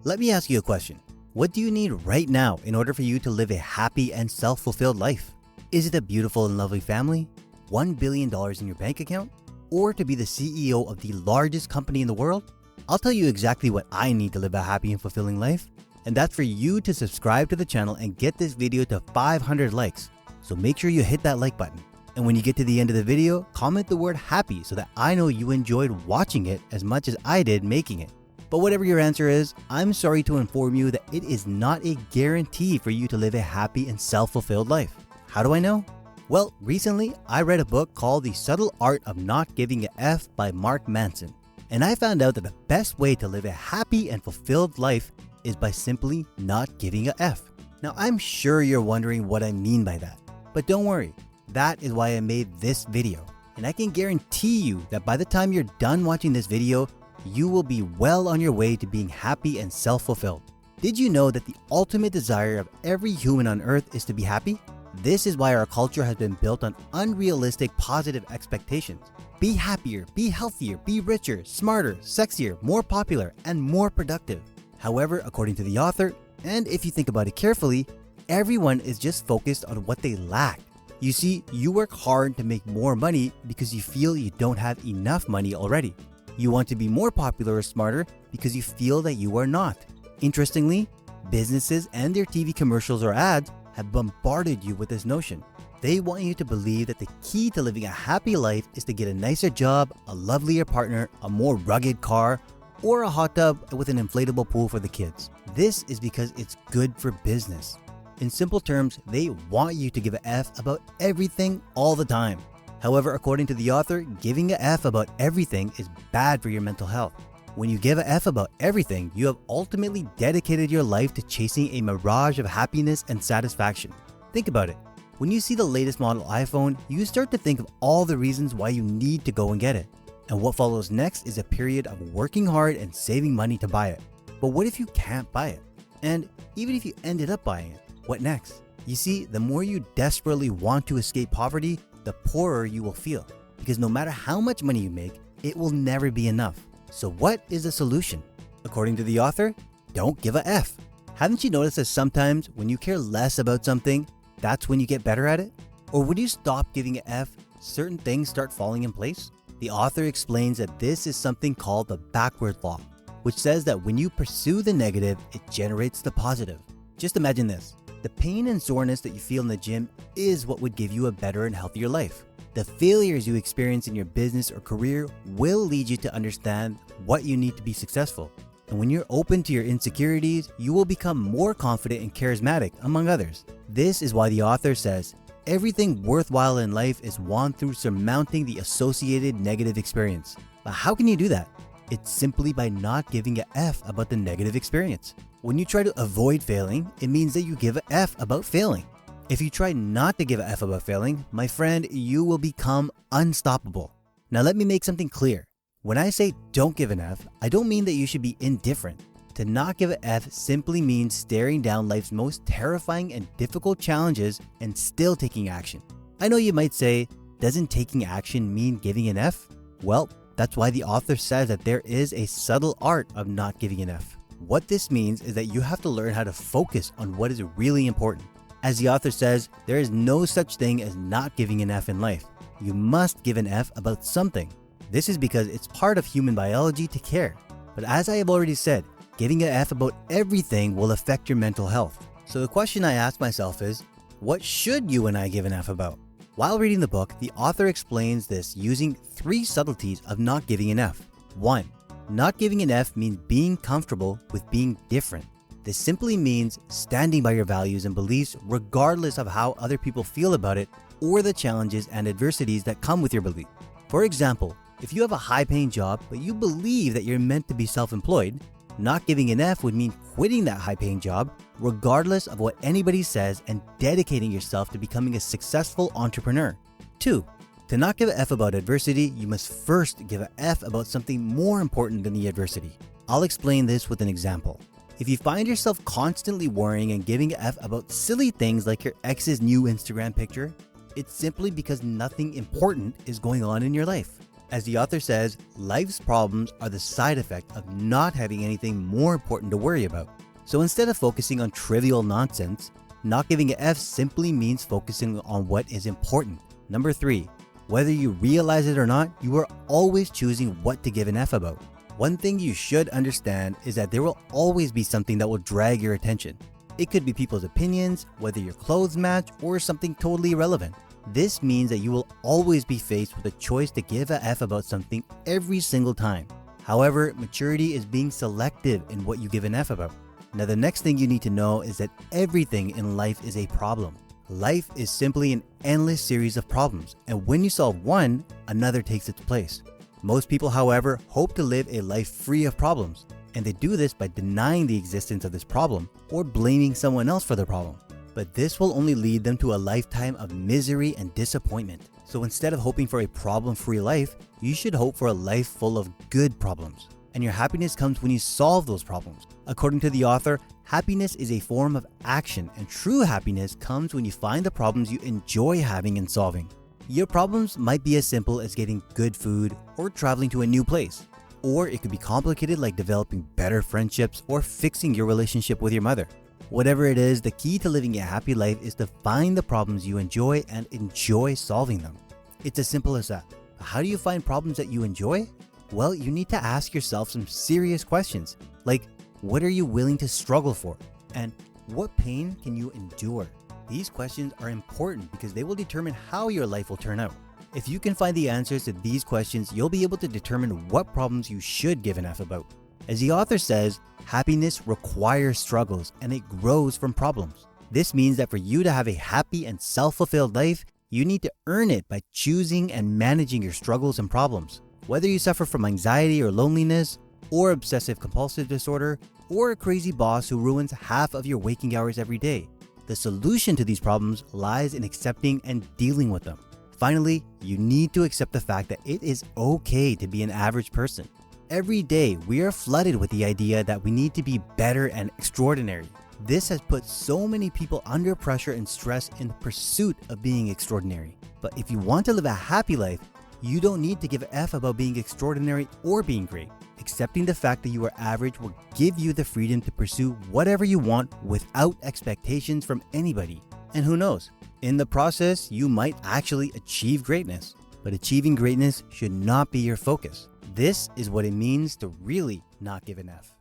Let me ask you a question. What do you need right now in order for you to live a happy and self-fulfilled life? Is it a beautiful and lovely family? $1 billion in your bank account? Or to be the CEO of the largest company in the world? I'll tell you exactly what I need to live a happy and fulfilling life. And that's for you to subscribe to the channel and get this video to 500 likes. So make sure you hit that like button. And when you get to the end of the video, comment the word happy so that I know you enjoyed watching it as much as I did making it. But whatever your answer is, I'm sorry to inform you that it is not a guarantee for you to live a happy and self-fulfilled life. How do I know? Well, recently I read a book called The Subtle Art of Not Giving a F by Manson. And I found out that the best way to live a happy and fulfilled life is by simply not giving a F. Now I'm sure you're wondering what I mean by that. But don't worry, that is why I made this video. And I can guarantee you that by the time you're done watching this video, you will be well on your way to being happy and self-fulfilled. Did you know that the ultimate desire of every human on earth is to be happy? This is why our culture has been built on unrealistic positive expectations. Be happier, be healthier, be richer, smarter, sexier, more popular, and more productive. However, according to the author, and if you think about it carefully, everyone is just focused on what they lack. You see, you work hard to make more money because you feel you don't have enough money already. You want to be more popular or smarter because you feel that you are not. Interestingly, businesses and their TV commercials or ads have bombarded you with this notion. They want you to believe that the key to living a happy life is to get a nicer job, a lovelier partner, a more rugged car, or a hot tub with an inflatable pool for the kids. This is because it's good for business. In simple terms, they want you to give a F about everything all the time. However, according to the author, giving a F about everything is bad for your mental health. When you give a F about everything, you have ultimately dedicated your life to chasing a mirage of happiness and satisfaction. Think about it. When you see the latest model iPhone, you start to think of all the reasons why you need to go and get it. And what follows next is a period of working hard and saving money to buy it. But what if you can't buy it? And even if you ended up buying it, what next? You see, the more you desperately want to escape poverty, the poorer you will feel. Because no matter how much money you make, it will never be enough. So what is the solution? According to the author, don't give a F. Haven't you noticed that sometimes when you care less about something, that's when you get better at it? Or when you stop giving a F, certain things start falling in place? The author explains that this is something called the backward law, which says that when you pursue the negative, it generates the positive. Just imagine this. The pain and soreness that you feel in the gym is what would give you a better and healthier life. The failures you experience in your business or career will lead you to understand what you need to be successful. And when you're open to your insecurities, you will become more confident and charismatic, among others. This is why the author says, everything worthwhile in life is won through surmounting the associated negative experience. But how can you do that? It's simply by not giving a F about the negative experience. When you try to avoid failing, it means that you give a F about failing. If you try not to give a F about failing, my friend, you will become unstoppable. Now let me make something clear. When I say don't give an F, I don't mean that you should be indifferent. To not give an F simply means staring down life's most terrifying and difficult challenges and still taking action. I know you might say, doesn't taking action mean giving an F? Well, that's why the author says that there is a subtle art of not giving an F. What this means is that you have to learn how to focus on what is really important. As the author says, there is no such thing as not giving an F in life. You must give an F about something. This is because it's part of human biology to care. But as I have already said, giving an F about everything will affect your mental health. So the question I ask myself is, what should you and I give an F about? While reading the book, the author explains this using 3 subtleties of not giving an F. 1. Not giving an F means being comfortable with being different. This simply means standing by your values and beliefs regardless of how other people feel about it or the challenges and adversities that come with your belief. For example, if you have a high-paying job but you believe that you're meant to be self-employed, not giving an F would mean quitting that high-paying job regardless of what anybody says and dedicating yourself to becoming a successful entrepreneur. 2. To not give an F about adversity, you must first give an F about something more important than the adversity. I'll explain this with an example. If you find yourself constantly worrying and giving an F about silly things like your ex's new Instagram picture, it's simply because nothing important is going on in your life. As the author says, life's problems are the side effect of not having anything more important to worry about. So instead of focusing on trivial nonsense, not giving an F simply means focusing on what is important. Number 3, whether you realize it or not, you are always choosing what to give an F about. One thing you should understand is that there will always be something that will drag your attention. It could be people's opinions, whether your clothes match, or something totally irrelevant. This means that you will always be faced with a choice to give a F about something every single time. However, maturity is being selective in what you give an F about. Now, the next thing you need to know is that everything in life is a problem. Life is simply an endless series of problems, and when you solve one, another takes its place. Most people, however, hope to live a life free of problems, and they do this by denying the existence of this problem or blaming someone else for the problem. But this will only lead them to a lifetime of misery and disappointment. So instead of hoping for a problem-free life, you should hope for a life full of good problems. And your happiness comes when you solve those problems. According to the author, happiness is a form of action, and true happiness comes when you find the problems you enjoy having and solving. Your problems might be as simple as getting good food or traveling to a new place. Or it could be complicated like developing better friendships or fixing your relationship with your mother. Whatever it is, the key to living a happy life is to find the problems you enjoy and enjoy solving them. It's as simple as that. How do you find problems that you enjoy? Well, you need to ask yourself some serious questions, like what are you willing to struggle for? And what pain can you endure? These questions are important because they will determine how your life will turn out. If you can find the answers to these questions, you'll be able to determine what problems you should give an F about. As the author says, happiness requires struggles and it grows from problems. This means that for you to have a happy and self-fulfilled life, you need to earn it by choosing and managing your struggles and problems. Whether you suffer from anxiety or loneliness, or obsessive compulsive disorder, or a crazy boss who ruins half of your waking hours every day, the solution to these problems lies in accepting and dealing with them. Finally, you need to accept the fact that it is okay to be an average person. Every day, we are flooded with the idea that we need to be better and extraordinary. This has put so many people under pressure and stress in the pursuit of being extraordinary. But if you want to live a happy life, you don't need to give an F about being extraordinary or being great. Accepting the fact that you are average will give you the freedom to pursue whatever you want without expectations from anybody. And who knows, in the process, you might actually achieve greatness. But achieving greatness should not be your focus. This is what it means to really not give an F.